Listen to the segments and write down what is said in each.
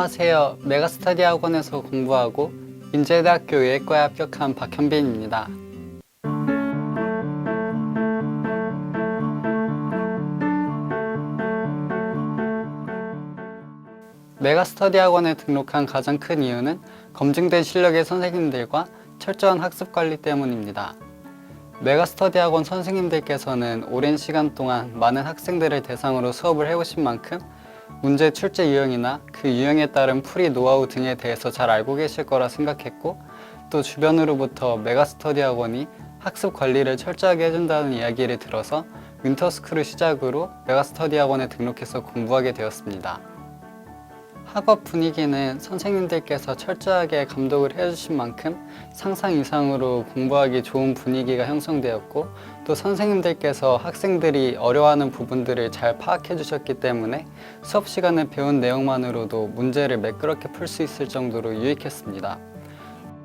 안녕하세요. 메가스터디 학원에서 공부하고 인제대학교 의예과에 합격한 박현빈입니다. 메가스터디 학원에 등록한 가장 큰 이유는 검증된 실력의 선생님들과 철저한 학습 관리 때문입니다. 메가스터디 학원 선생님들께서는 오랜 시간 동안 많은 학생들을 대상으로 수업을 해오신 만큼 문제 출제 유형이나 그 유형에 따른 풀이 노하우 등에 대해서 잘 알고 계실 거라 생각했고, 또 주변으로부터 메가스터디 학원이 학습 관리를 철저하게 해준다는 이야기를 들어서 윈터스쿨을 시작으로 메가스터디 학원에 등록해서 공부하게 되었습니다. 학업 분위기는 선생님들께서 철저하게 감독을 해주신 만큼 상상 이상으로 공부하기 좋은 분위기가 형성되었고, 또 선생님들께서 학생들이 어려워하는 부분들을 잘 파악해 주셨기 때문에 수업 시간에 배운 내용만으로도 문제를 매끄럽게 풀 수 있을 정도로 유익했습니다.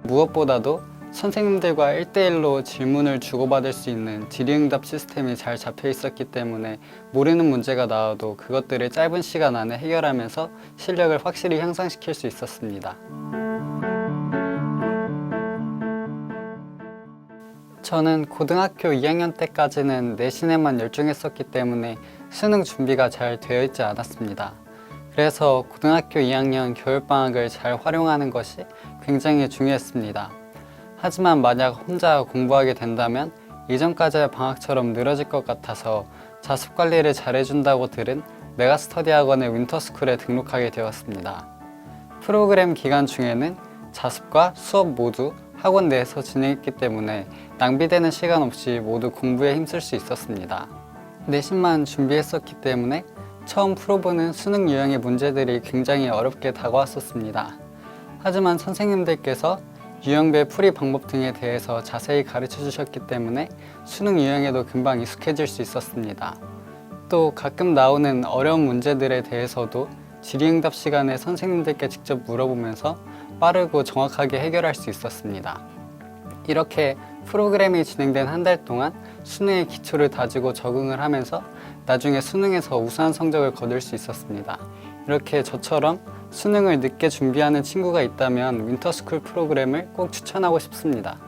무엇보다도 선생님들과 1대1로 질문을 주고받을 수 있는 질의응답 시스템이 잘 잡혀 있었기 때문에 모르는 문제가 나와도 그것들을 짧은 시간 안에 해결하면서 실력을 확실히 향상시킬 수 있었습니다. 저는 고등학교 2학년 때까지는 내신에만 열중했었기 때문에 수능 준비가 잘 되어 있지 않았습니다. 그래서 고등학교 2학년 겨울방학을 잘 활용하는 것이 굉장히 중요했습니다. 하지만 만약 혼자 공부하게 된다면 이전까지의 방학처럼 늘어질 것 같아서 자습 관리를 잘해준다고 들은 메가스터디 학원의 윈터스쿨에 등록하게 되었습니다. 프로그램 기간 중에는 자습과 수업 모두 학원 내에서 진행했기 때문에 낭비되는 시간 없이 모두 공부에 힘쓸 수 있었습니다. 내신만 준비했었기 때문에 처음 풀어보는 수능 유형의 문제들이 굉장히 어렵게 다가왔었습니다. 하지만 선생님들께서 유형별 풀이 방법 등에 대해서 자세히 가르쳐 주셨기 때문에 수능 유형에도 금방 익숙해질 수 있었습니다. 또 가끔 나오는 어려운 문제들에 대해서도 질의응답 시간에 선생님들께 직접 물어보면서 빠르고 정확하게 해결할 수 있었습니다. 이렇게 프로그램이 진행된 한 달 동안 수능의 기초를 다지고 적응을 하면서 나중에 수능에서 우수한 성적을 거둘 수 있었습니다. 이렇게 저처럼 수능을 늦게 준비하는 친구가 있다면 윈터스쿨 프로그램을 꼭 추천하고 싶습니다.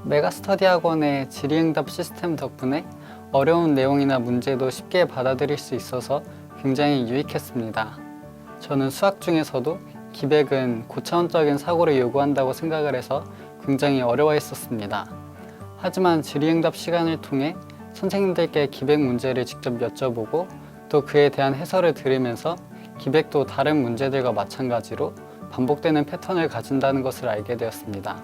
메가스터디 학원의 질의응답 시스템 덕분에 어려운 내용이나 문제도 쉽게 받아들일 수 있어서 굉장히 유익했습니다. 저는 수학 중에서도 기백은 고차원적인 사고를 요구한다고 생각을 해서 굉장히 어려워했었습니다. 하지만 질의응답 시간을 통해 선생님들께 기백 문제를 직접 여쭤보고 또 그에 대한 해설을 들으면서 기백도 다른 문제들과 마찬가지로 반복되는 패턴을 가진다는 것을 알게 되었습니다.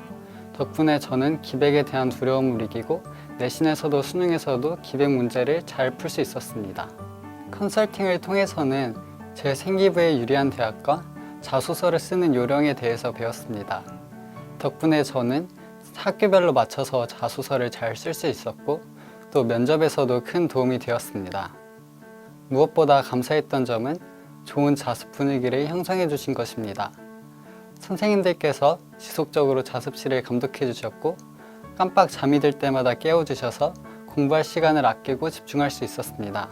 덕분에 저는 기백에 대한 두려움을 이기고 내신에서도 수능에서도 기백 문제를 잘 풀 수 있었습니다. 컨설팅을 통해서는 제 생기부에 유리한 대학과 자소서를 쓰는 요령에 대해서 배웠습니다. 덕분에 저는 학교별로 맞춰서 자소서를 잘 쓸 수 있었고 또 면접에서도 큰 도움이 되었습니다. 무엇보다 감사했던 점은 좋은 자습 분위기를 형성해 주신 것입니다. 선생님들께서 지속적으로 자습실을 감독해 주셨고 깜빡 잠이 들 때마다 깨워주셔서 공부할 시간을 아끼고 집중할 수 있었습니다.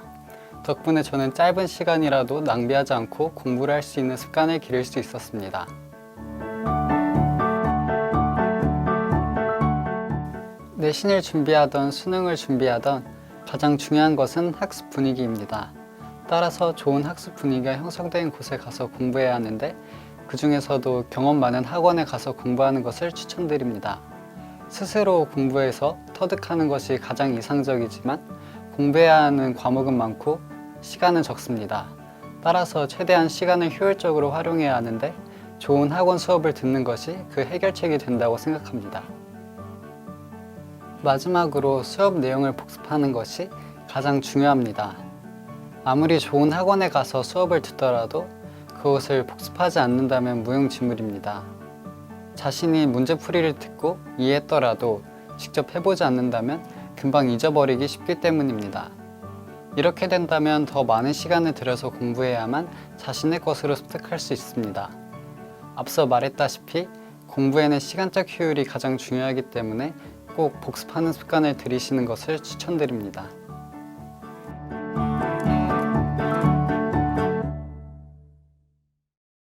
덕분에 저는 짧은 시간이라도 낭비하지 않고 공부를 할 수 있는 습관을 기를 수 있었습니다. 내신을 준비하던 수능을 준비하던 가장 중요한 것은 학습 분위기입니다. 따라서 좋은 학습 분위기가 형성된 곳에 가서 공부해야 하는데 그 중에서도 경험 많은 학원에 가서 공부하는 것을 추천드립니다. 스스로 공부해서 터득하는 것이 가장 이상적이지만 공부해야 하는 과목은 많고 시간은 적습니다. 따라서 최대한 시간을 효율적으로 활용해야 하는데 좋은 학원 수업을 듣는 것이 그 해결책이 된다고 생각합니다. 마지막으로 수업 내용을 복습하는 것이 가장 중요합니다. 아무리 좋은 학원에 가서 수업을 듣더라도 그것을 복습하지 않는다면 무용지물입니다. 자신이 문제풀이를 듣고 이해했더라도 직접 해보지 않는다면 금방 잊어버리기 쉽기 때문입니다. 이렇게 된다면 더 많은 시간을 들여서 공부해야만 자신의 것으로 습득할 수 있습니다. 앞서 말했다시피 공부에는 시간적 효율이 가장 중요하기 때문에 꼭 복습하는 습관을 들이시는 것을 추천드립니다.